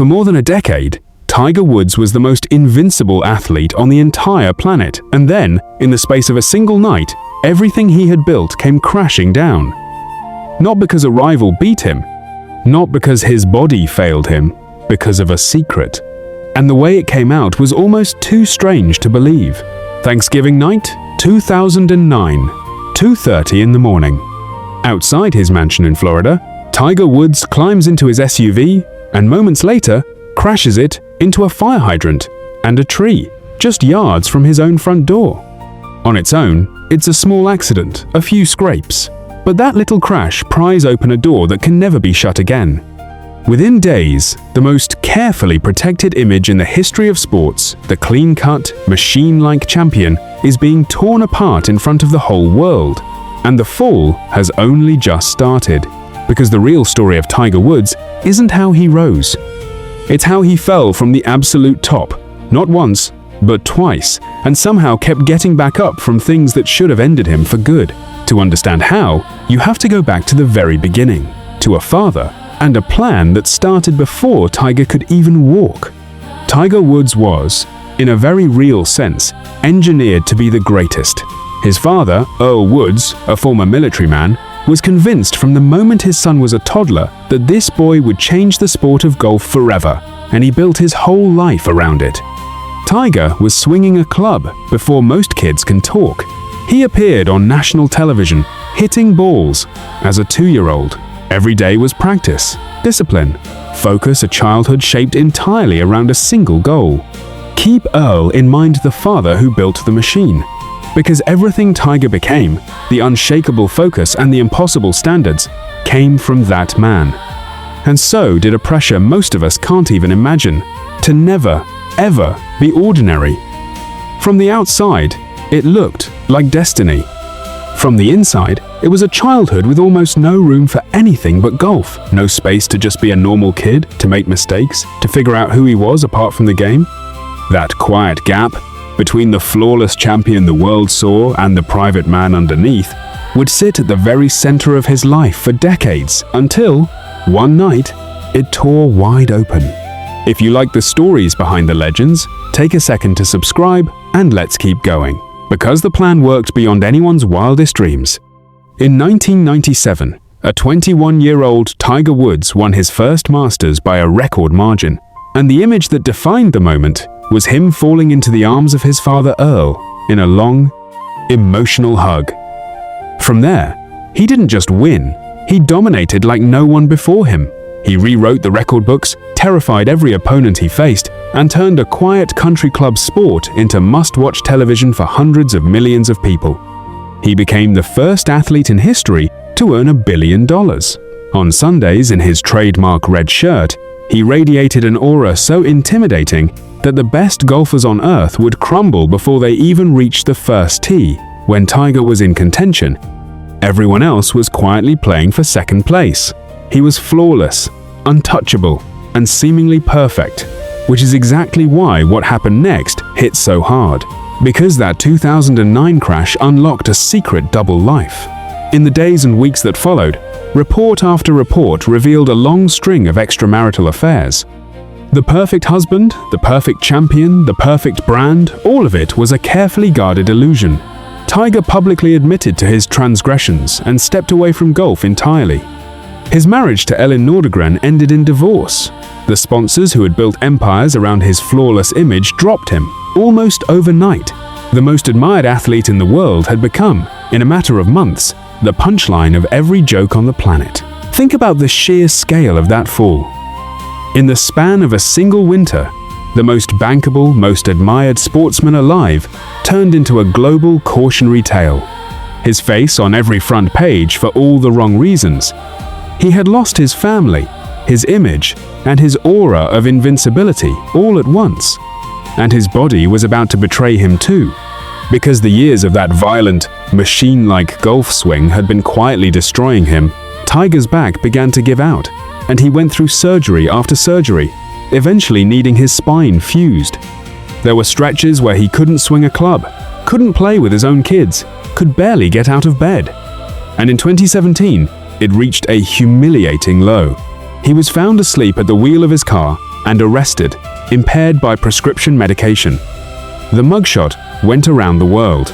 For more than a decade, Tiger Woods was the most invincible athlete on the entire planet, and then, in the space of a single night, everything he had built came crashing down. Not because a rival beat him, not because his body failed him, because of a secret. And the way it came out was almost too strange to believe. Thanksgiving night, 2009, 2:30 in the morning. Outside his mansion in Florida, Tiger Woods climbs into his SUV and moments later crashes it into a fire hydrant and a tree, just yards from his own front door. On its own, it's a small accident, a few scrapes, but that little crash pries open a door that can never be shut again. Within days, the most carefully protected image in the history of sports, the clean-cut, machine-like champion, is being torn apart in front of the whole world. And the fall has only just started, because the real story of Tiger Woods isn't how he rose. It's how he fell from the absolute top, not once, but twice, and somehow kept getting back up from things that should have ended him for good. To understand how, you have to go back to the very beginning, to a father, and a plan that started before Tiger could even walk. Tiger Woods was, in a very real sense, engineered to be the greatest. His father, Earl Woods, a former military man, was convinced from the moment his son was a toddler that this boy would change the sport of golf forever, and he built his whole life around it. Tiger was swinging a club before most kids can talk. He appeared on national television, hitting balls. As a 2-year-old, every day was practice, discipline, focus, a childhood shaped entirely around a single goal. Keep Earl in mind, the father who built the machine. Because everything Tiger became, the unshakable focus and the impossible standards, came from that man. And so did a pressure most of us can't even imagine, to never, ever be ordinary. From the outside, it looked like destiny. From the inside, it was a childhood with almost no room for anything but golf. No space to just be a normal kid, to make mistakes, to figure out who he was apart from the game. That quiet gap between the flawless champion the world saw and the private man underneath would sit at the very center of his life for decades, until, one night, it tore wide open. If you like the stories behind the legends, take a second to subscribe and let's keep going. Because the plan worked beyond anyone's wildest dreams. In 1997, a 21-year-old Tiger Woods won his first Masters by a record margin, and the image that defined the moment was him falling into the arms of his father Earl in a long, emotional hug. From there, he didn't just win, he dominated like no one before him. He rewrote the record books, terrified every opponent he faced, and turned a quiet country club sport into must-watch television for hundreds of millions of people. He became the first athlete in history to earn $1 billion. On Sundays, in his trademark red shirt, he radiated an aura so intimidating that the best golfers on earth would crumble before they even reached the first tee. When Tiger was in contention, everyone else was quietly playing for second place. He was flawless, untouchable, and seemingly perfect, which is exactly why what happened next hit so hard. Because that 2009 crash unlocked a secret double life. In the days and weeks that followed, report after report revealed a long string of extramarital affairs. The perfect husband, the perfect champion, the perfect brand, all of it was a carefully guarded illusion. Tiger publicly admitted to his transgressions and stepped away from golf entirely. His marriage to Ellen Nordegren ended in divorce. The sponsors who had built empires around his flawless image dropped him, almost overnight. The most admired athlete in the world had become, in a matter of months, the punchline of every joke on the planet. Think about the sheer scale of that fall. In the span of a single winter, the most bankable, most admired sportsman alive turned into a global cautionary tale. His face on every front page for all the wrong reasons. He had lost his family, his image, and his aura of invincibility all at once. And his body was about to betray him too, because the years of that violent, machine-like golf swing had been quietly destroying him. Tiger's back began to give out, and he went through surgery after surgery, eventually needing his spine fused. There were stretches where he couldn't swing a club, couldn't play with his own kids, could barely get out of bed. And in 2017, it reached a humiliating low. He was found asleep at the wheel of his car, and arrested, impaired by prescription medication. The mugshot went around the world.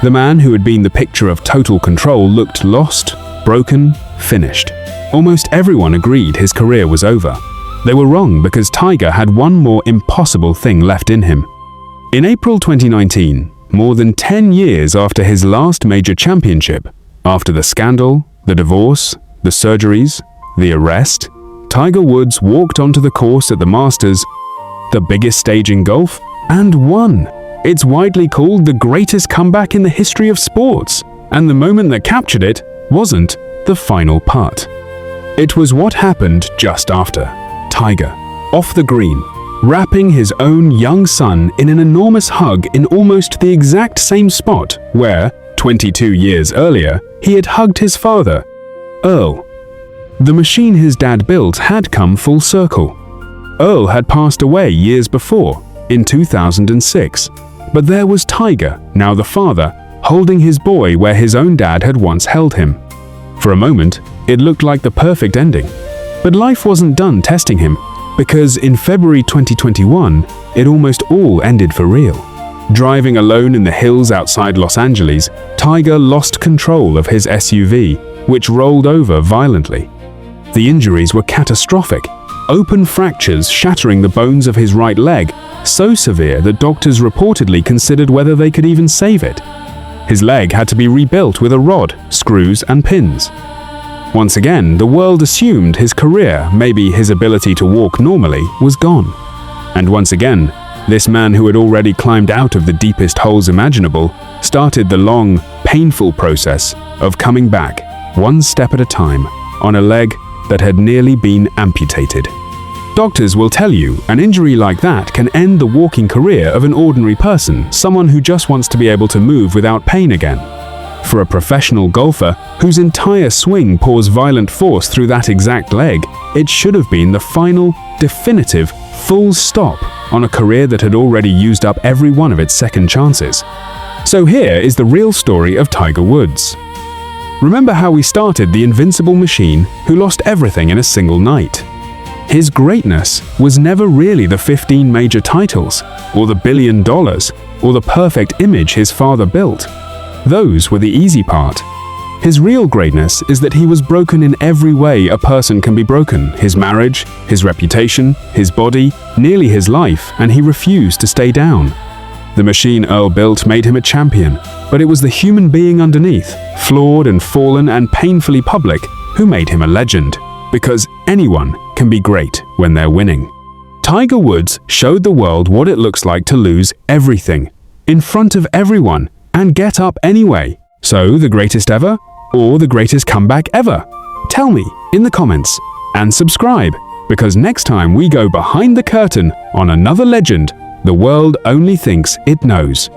The man who had been the picture of total control looked lost, broken, finished. Almost everyone agreed his career was over. They were wrong because Tiger had one more impossible thing left in him. In April 2019, more than 10 years after his last major championship, after the scandal, the divorce, the surgeries, the arrest, Tiger Woods walked onto the course at the Masters, the biggest stage in golf, and won. It's widely called the greatest comeback in the history of sports, and the moment that captured it wasn't the final putt. It was what happened just after. Tiger, off the green, wrapping his own young son in an enormous hug in almost the exact same spot where, 22 years earlier, he had hugged his father, Earl. The machine his dad built had come full circle. Earl had passed away years before, in 2006, but there was Tiger, now the father, holding his boy where his own dad had once held him. For a moment, it looked like the perfect ending. But life wasn't done testing him, because in February 2021, it almost all ended for real. Driving alone in the hills outside Los Angeles, Tiger lost control of his SUV, which rolled over violently. The injuries were catastrophic, open fractures shattering the bones of his right leg, so severe that doctors reportedly considered whether they could even save it. His leg had to be rebuilt with a rod, screws, and pins. Once again, the world assumed his career, maybe his ability to walk normally, was gone. And once again, this man who had already climbed out of the deepest holes imaginable started the long, painful process of coming back, one step at a time, on a leg that had nearly been amputated. Doctors will tell you an injury like that can end the walking career of an ordinary person, someone who just wants to be able to move without pain again. For a professional golfer whose entire swing pours violent force through that exact leg, it should have been the final, definitive, full stop on a career that had already used up every one of its second chances. So here is the real story of Tiger Woods. Remember how we started the invincible machine who lost everything in a single night? His greatness was never really the 15 major titles, or the $1 billion, or the perfect image his father built. Those were the easy part. His real greatness is that he was broken in every way a person can be broken: his marriage, his reputation, his body, nearly his life, and he refused to stay down. The machine Earl built made him a champion, but it was the human being underneath, flawed and fallen and painfully public, who made him a legend. Because anyone can be great when they're winning. Tiger Woods showed the world what it looks like to lose everything, in front of everyone, and get up anyway. So, the greatest ever, or the greatest comeback ever? Tell me in the comments, and subscribe, because next time we go behind the curtain on another legend the world only thinks it knows.